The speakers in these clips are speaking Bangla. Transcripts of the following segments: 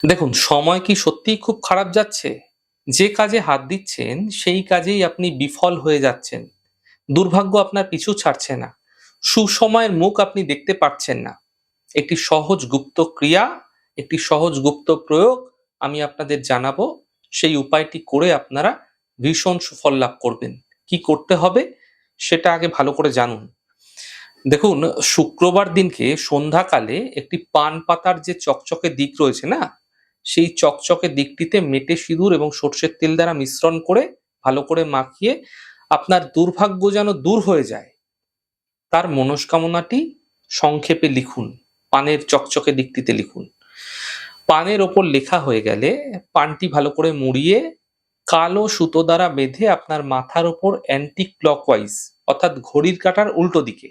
দেখুন, সময় কি সত্যিই খুব খারাপ যাচ্ছে? যে কাজে হাত দিচ্ছেন, সেই কাজেই আপনি বিফল হয়ে যাচ্ছেন। দুর্ভাগ্য আপনার পিছু ছাড়ছে না। সুসময়ের মুখ আপনি দেখতে পাচ্ছেন না। একটি সহজ গুপ্ত ক্রিয়া, একটি সহজ গুপ্ত প্রয়োগ আমি আপনাদের জানাবো। সেই উপায়টি করে আপনারা ভীষণ সুফল লাভ করবেন। কি করতে হবে? সেটা আগে ভালো করে জানুন। দেখুন, শুক্রবার দিনকে সন্ধ্যাকালে একটি পান পাতার যে চকচকে দিক রয়েছে না, সেই চকচকে দিকটিতে মেটে সিঁদুর এবং সর্ষের তেল দ্বারা মিশ্রণ করে ভালো করে মাখিয়ে আপনার দুর্ভাগ্য যেন দূর হয়ে যায়, তার মনস্কামনাটি সংক্ষেপে লিখুন। পানের চকচকে দিকটিতে লিখুন। পানের ওপর লেখা হয়ে গেলে পানটি ভালো করে মুড়িয়ে কালো সুতো দ্বারা বেঁধে আপনার মাথার ওপর অ্যান্টি ক্লকওয়াইজ অর্থাৎ ঘড়ির কাঁটার উল্টো দিকে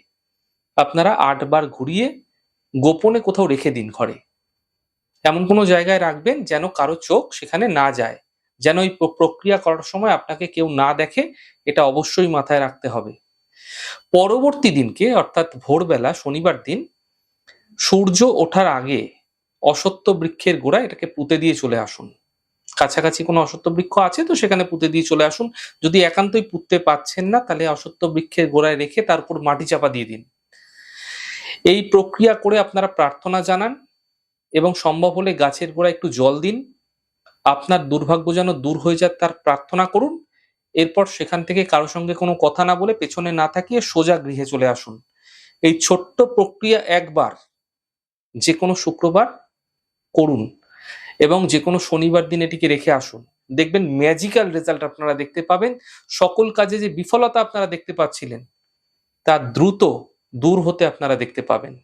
আপনারা ৮ বার ঘুরিয়ে গোপনে কোথাও রেখে দিন ঘরে। এমন কোনো জায়গায় রাখবেন যেন কারো চোখ সেখানে না যায়। যেন এই প্রক্রিয়া করার সময় আপনাকে কেউ না দেখে, এটা অবশ্যই মাথায় রাখতে হবে। পরবর্তী দিনকে অর্থাৎ ভোরবেলা শনিবার দিন সূর্য ওঠার আগে অশ্বত্থ বৃক্ষের গোড়ায় এটাকে পুঁতে দিয়ে চলে আসুন। কাছাকাছি কোনো অশ্বত্থ বৃক্ষ আছে তো সেখানে পুঁতে দিয়ে চলে আসুন। যদি একান্তই পুঁততে পারছেন না তাহলে অশ্বত্থ বৃক্ষের গোড়ায় রেখে তার উপর মাটি চাপা দিয়ে দিন। এই প্রক্রিয়া করে আপনারা প্রার্থনা জানান এবং সম্ভব হলে গাছের গোড়ায় একটু জল দিন। আপনার দুর্ভাগ্য যেন দূর হয়ে যায় তার প্রার্থনা করুন। এরপর সেখান থেকে কারো সঙ্গে কোনো কথা না বলে পেছনে না তাকিয়ে সোজা গৃহে চলে আসুন। এই ছোট্ট প্রক্রিয়া একবার যেকোনো শুক্রবার করুন এবং যেকোনো শনিবার দিন এটিকে রেখে আসুন। দেখবেন ম্যাজিক্যাল রেজাল্ট আপনারা দেখতে পাবেন। সকল কাজে যে বিফলতা আপনারা দেখতে পাচ্ছিলেন তা দ্রুত দূর হতে আপনারা দেখতে পাবেন।